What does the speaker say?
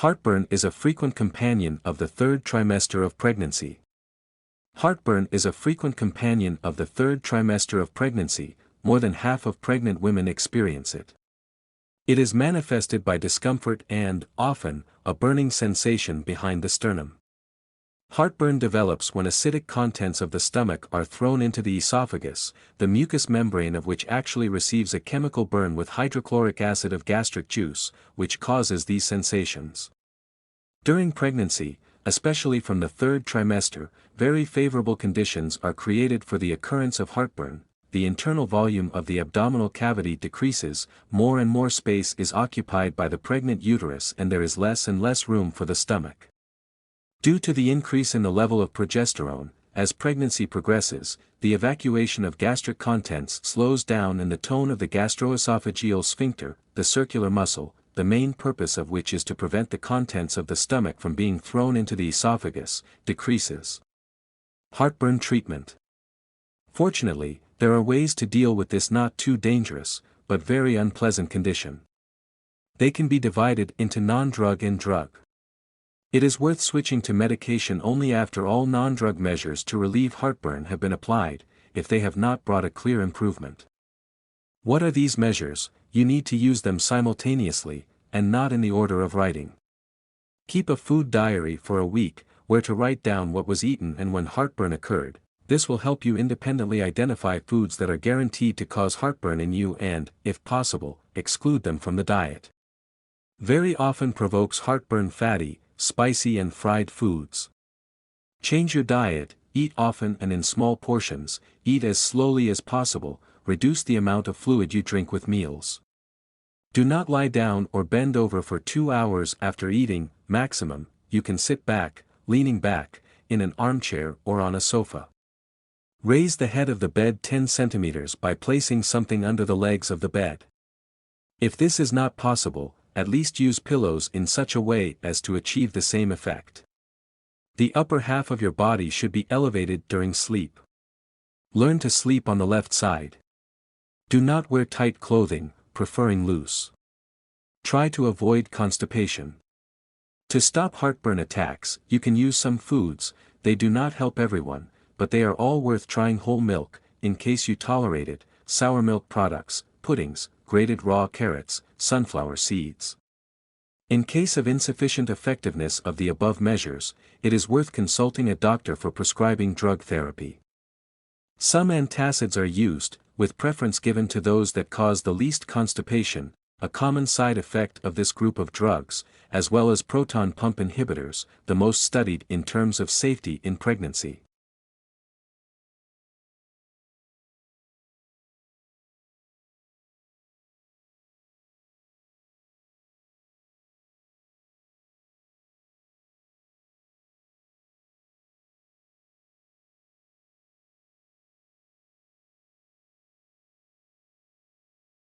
Heartburn is a frequent companion of the third trimester of pregnancy. Heartburn is a frequent companion of the third trimester of pregnancy. More than half of pregnant women experience it. It is manifested by discomfort and, often, a burning sensation behind the sternum. Heartburn develops when acidic contents of the stomach are thrown into the esophagus, the mucous membrane of which actually receives a chemical burn with hydrochloric acid of gastric juice, which causes these sensations. During pregnancy, especially from the third trimester, very favorable conditions are created for the occurrence of heartburn. The internal volume of the abdominal cavity decreases, more and more space is occupied by the pregnant uterus, and there is less and less room for the stomach. Due to the increase in the level of progesterone, as pregnancy progresses, the evacuation of gastric contents slows down and the tone of the gastroesophageal sphincter, the circular muscle, the main purpose of which is to prevent the contents of the stomach from being thrown into the esophagus, decreases. Heartburn treatment. Fortunately, there are ways to deal with this not too dangerous, but very unpleasant condition. They can be divided into non-drug and drug. It is worth switching to medication only after all non-drug measures to relieve heartburn have been applied, if they have not brought a clear improvement. What are these measures? You need to use them simultaneously, and not in the order of writing. Keep a food diary for a week, where to write down what was eaten and when heartburn occurred. This will help you independently identify foods that are guaranteed to cause heartburn in you and, if possible, exclude them from the diet. Very often provokes heartburn fatty, spicy and fried foods. Change your diet, eat often and in small portions, eat as slowly as possible, reduce the amount of fluid you drink with meals. Do not lie down or bend over for 2 hours after eating. Maximum, you can sit back, leaning back, in an armchair or on a sofa. Raise the head of the bed 10 centimeters by placing something under the legs of the bed. If this is not possible, at least use pillows in such a way as to achieve the same effect. The upper half of your body should be elevated during sleep. Learn to sleep on the left side. Do not wear tight clothing, preferring loose. Try to avoid constipation. To stop heartburn attacks, you can use some foods. They do not help everyone, but they are all worth trying. Whole milk, in case you tolerate it, sour milk products, puddings, grated raw carrots, sunflower seeds. In case of insufficient effectiveness of the above measures, it is worth consulting a doctor for prescribing drug therapy. Some antacids are used, with preference given to those that cause the least constipation, a common side effect of this group of drugs, as well as proton pump inhibitors, the most studied in terms of safety in pregnancy.